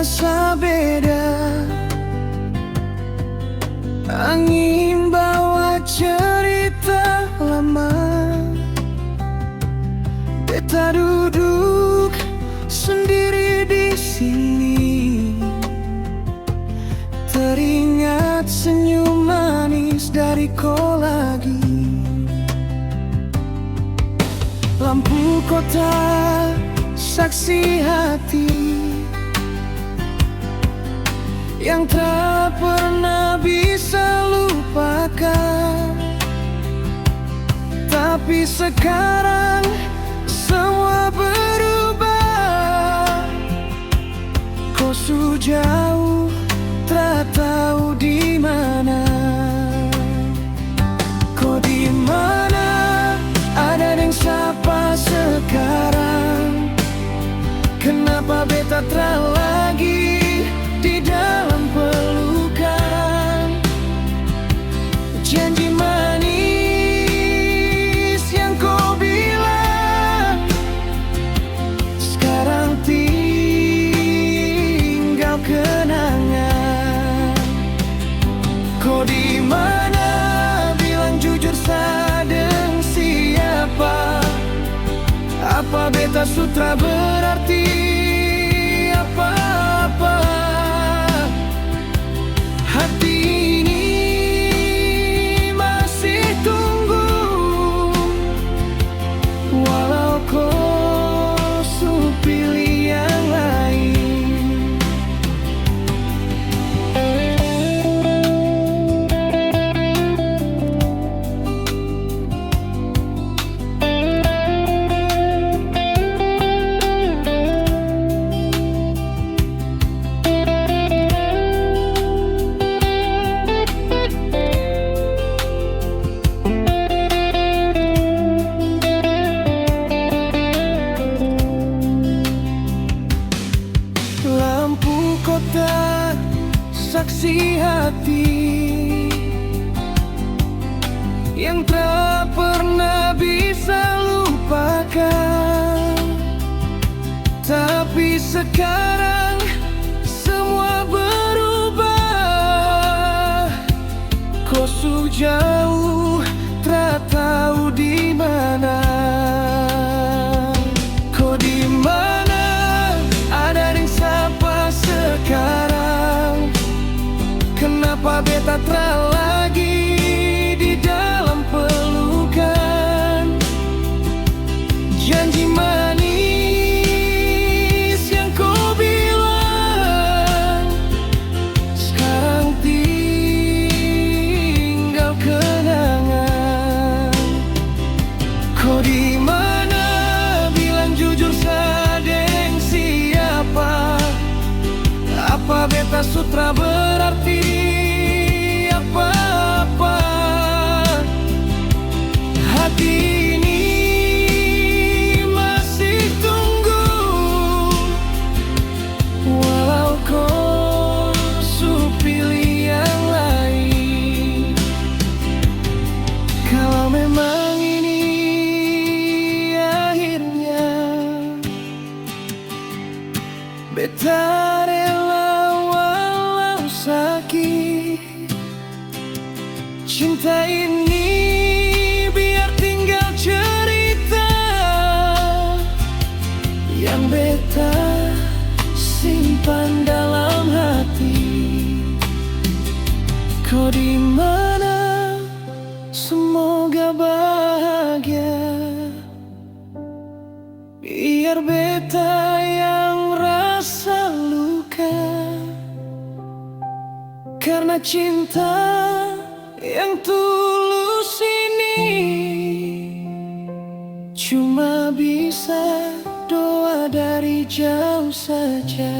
terasa beda. Angin bawa cerita lama. Beta duduk sendiri di sini, teringat senyum manis dari kau lagi. Lampu kota saksi hati yang tak pernah bisa lupakan. Tapi sekarang semua berubah. Kau sudah jauh, tak tahu di mana. Kau di mana? Ada yang sapa sekarang. Kenapa beta tak lagi di dalam pelukan? Janji manis yang kau bilang sekarang tinggal kenangan. Kau di mana? Bilang jujur sadeng siapa? Apa beta sutra berarti apa-apa? Hati ini masih tunggu, walau kau sudah pilih yang lain. Lampu kota saksi hati yang tak pernah bisa lupakan. Tapi sekarang semua berubah. Kau sudah jauh, tak tahu di mana. Kau di mana? Ada yang sapa sekarang. Kenapa beta tak lagi di dalam pelukan? Janji manis yang kau bilang sekarang tinggal kenangan. Kau di mana? Bilang jujur sadeng siapa? Apa beta sutra berarti apa-apa? Hati ini masih tunggu, walau kau sudah pilih yang lain. Kalau memang ini akhirnya, beta rela walau sakit. Cinta ini biar tinggal cerita yang beta simpan dalam hati. Kau di mana? Semoga bahagia. Biar beta yang rasa luka karena cinta yang tulus ini cuma bisa doa dari jauh saja.